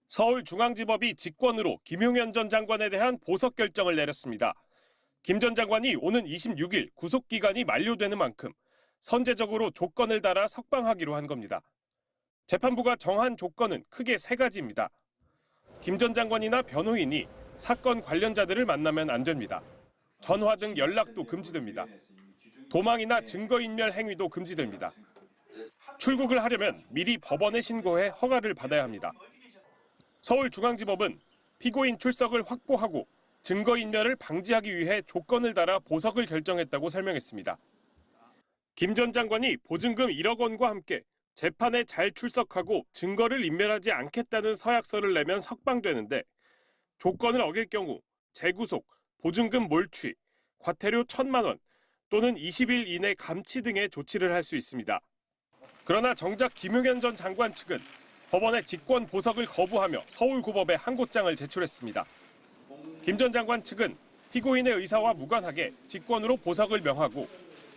서울중앙지법이 직권으로 김용현 전 장관에 대한 보석 결정을 내렸습니다. 김 전 장관이 오는 26일 구속기간이 만료되는 만큼 선제적으로 조건을 달아 석방하기로 한 겁니다. 재판부가 정한 조건은 크게 세 가지입니다. 김 전 장관이나 변호인이 사건 관련자들을 만나면 안 됩니다. 전화 등 연락도 금지됩니다. 도망이나 증거인멸 행위도 금지됩니다. 출국을 하려면 미리 법원에 신고해 허가를 받아야 합니다. 서울중앙지법은 피고인 출석을 확보하고 증거인멸을 방지하기 위해 조건을 달아 보석을 결정했다고 설명했습니다. 김 전 장관이 보증금 1억 원과 함께 재판에 잘 출석하고 증거를 인멸하지 않겠다는 서약서를 내면 석방되는데 조건을 어길 경우 재구속, 보증금 몰취, 과태료 1,000만 원 또는 20일 이내 감치 등의 조치를 할 수 있습니다. 그러나 정작 김용현 전 장관 측은 법원의 직권 보석을 거부하며 서울고법에 항고장을 제출했습니다. 김 전 장관 측은 피고인의 의사와 무관하게 직권으로 보석을 명하고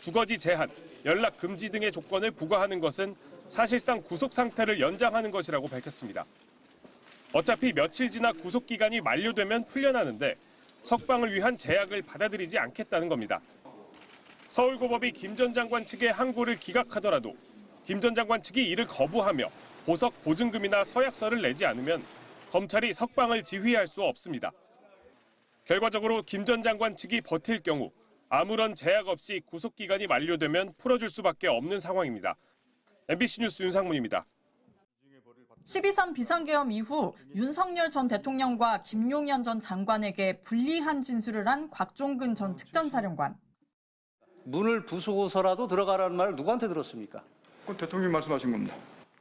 주거지 제한, 연락 금지 등의 조건을 부과하는 것은 사실상 구속 상태를 연장하는 것이라고 밝혔습니다. 어차피 며칠 지나 구속기간이 만료되면 풀려나는데 석방을 위한 제약을 받아들이지 않겠다는 겁니다. 서울고법이 김 전 장관 측의 항고를 기각하더라도 김 전 장관 측이 이를 거부하며 보석 보증금이나 서약서를 내지 않으면 검찰이 석방을 지휘할 수 없습니다. 결과적으로 김 전 장관 측이 버틸 경우 아무런 제약 없이 구속기간이 만료되면 풀어줄 수밖에 없는 상황입니다. MBC 뉴스 윤상문입니다. 12.3 비상계엄 이후 윤석열 전 대통령과 김용현 전 장관에게 불리한 진술을 한 곽종근 전 특전사령관. 문을 부수고서라도 들어가라는 말을 누구한테 들었습니까? 그건 대통령이 말씀하신 겁니다.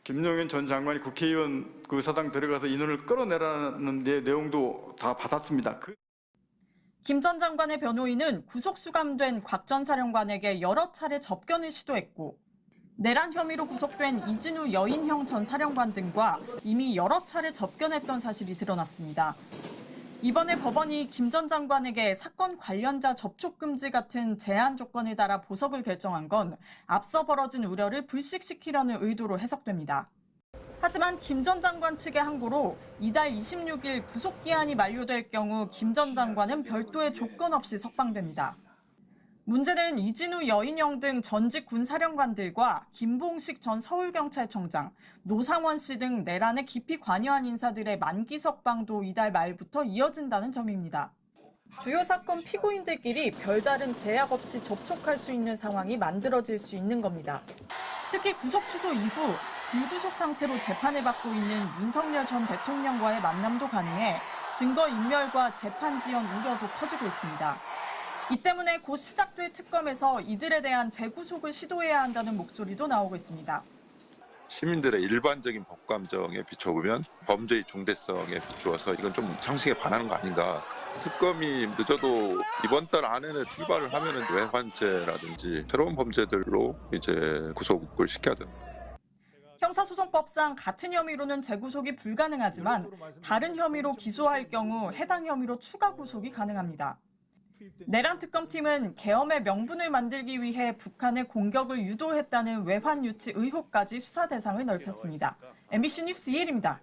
김용현 전 장관이 국회의원 그 사당 들어가서 인원을 끌어내라는 내용도 다 받았습니다. 김 전 장관의 변호인은 구속 수감된 곽 전 사령관에게 여러 차례 접견을 시도했고 내란 혐의로 구속된 이진우 여인형 전 사령관 등과 이미 여러 차례 접견했던 사실이 드러났습니다. 이번에 법원이 김 전 장관에게 사건 관련자 접촉 금지 같은 제한 조건을 달아 보석을 결정한 건 앞서 벌어진 우려를 불식시키려는 의도로 해석됩니다. 하지만 김 전 장관 측의 항고로 이달 26일 구속기한이 만료될 경우 김 전 장관은 별도의 조건 없이 석방됩니다. 문제는 이진우 여인형 등 전직 군사령관들과 김봉식 전 서울경찰청장, 노상원 씨 등 내란에 깊이 관여한 인사들의 만기 석방도 이달 말부터 이어진다는 점입니다. 주요 사건 피고인들끼리 별다른 제약 없이 접촉할 수 있는 상황이 만들어질 수 있는 겁니다. 특히 구속 취소 이후 불구속 상태로 재판을 받고 있는 윤석열 전 대통령과의 만남도 가능해 증거인멸과 재판 지연 우려도 커지고 있습니다. 이 때문에 곧 시작될 특검에서 이들에 대한 재구속을 시도해야 한다는 목소리도 나오고 있습니다. 시민들의 일반적인 법감정에 비춰보면 범죄의 중대성에 비추어서 이건 좀 상식에 반하는 거 아닌가. 특검이 늦어도 이번 달 안에는 출발을 하면은 외환죄라든지 새로운 범죄들로 이제 구속을 시켜야 됩니다. 형사소송법상 같은 혐의로는 재구속이 불가능하지만 다른 혐의로 기소할 경우 해당 혐의로 추가 구속이 가능합니다. 내란 특검팀은 계엄의 명분을 만들기 위해 북한의 공격을 유도했다는 외환 유치 의혹까지 수사 대상을 넓혔습니다. MBC 뉴스 이혜리입니다.